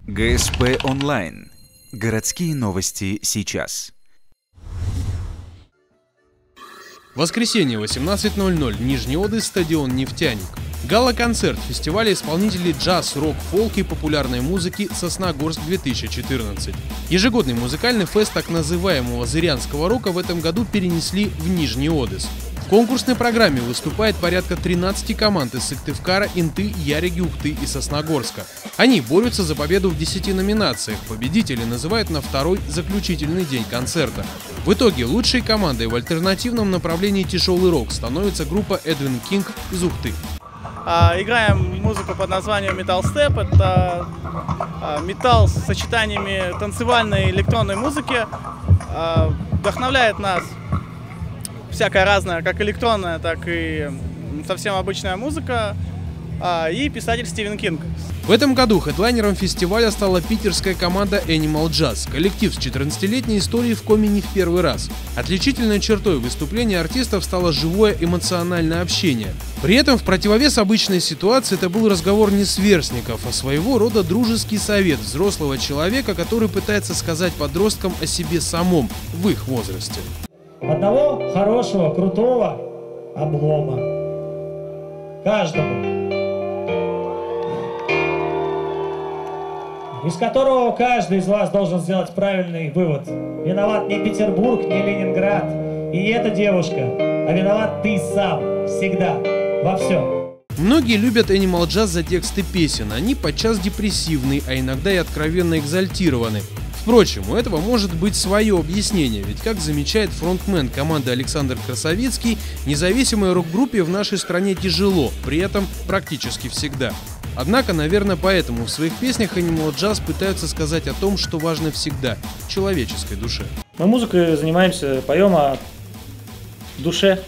ГСП онлайн. Городские новости сейчас. Воскресенье, 18:00, Нижний Одесс, стадион «Нефтяник». Гала-концерт фестиваля исполнителей джаз, рок, фолк и популярной музыки «Сосногорск-2014». Ежегодный музыкальный фест так называемого зырянского рока в этом году перенесли в Нижний Одесс. В конкурсной программе выступает порядка 13 команд из Сыктывкара, Инты, Яриги, Ухты и Сосногорска. Они борются за победу в 10 номинациях. Победители называют на второй заключительный день концерта. В итоге лучшей командой в альтернативном направлении тяжелый рок становится группа Edwin King из Ухты. Играем музыку под названием Metal Step. Это металл с сочетаниями танцевальной и электронной музыки. Вдохновляет нас всякая разная, как электронная, так и совсем обычная музыка. И писатель Стивен Кинг. В этом году хедлайнером фестиваля стала питерская команда Animal Jazz. Коллектив с 14-летней историей в коме не в первый раз. Отличительной чертой выступления артистов стало живое эмоциональное общение. При этом в противовес обычной ситуации это был разговор не сверстников, а своего рода дружеский совет взрослого человека, который пытается сказать подросткам о себе самом в их возрасте. Одного хорошего, крутого облома. Каждому. Из которого каждый из вас должен сделать правильный вывод. Виноват не Петербург, не Ленинград, и не эта девушка, а виноват ты сам, всегда, во всем. Многие любят Animal Jazz за тексты песен, они подчас депрессивны, а иногда и откровенно экзальтированы. Впрочем, у этого может быть свое объяснение, ведь, как замечает фронтмен команды Александр Красовицкий, независимой рок-группе в нашей стране тяжело, при этом практически всегда. Однако, наверное, поэтому в своих песнях Animal Jazz пытаются сказать о том, что важно всегда – человеческой душе. Мы музыкой занимаемся, поем о душе,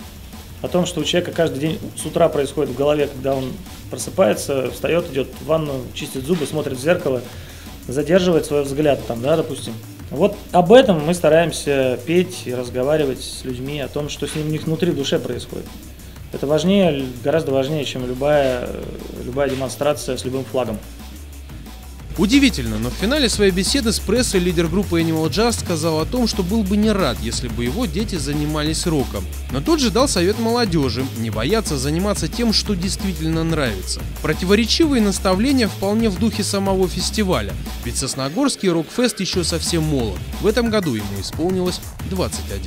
о том, что у человека каждый день с утра происходит в голове, когда он просыпается, встает, идет в ванну, чистит зубы, смотрит в зеркало, задерживает свой взгляд там, да, допустим. Вот об этом мы стараемся петь и разговаривать с людьми, о том, что с ним у них внутри в душе происходит. Это важнее, гораздо важнее, чем любая демонстрация с любым флагом. Удивительно, но в финале своей беседы с прессой лидер группы Animal Jazz сказал о том, что был бы не рад, если бы его дети занимались роком. Но тут же дал совет молодежи – не бояться заниматься тем, что действительно нравится. Противоречивые наставления вполне в духе самого фестиваля, ведь Сосногорский рок-фест еще совсем молод. В этом году ему исполнилось 21.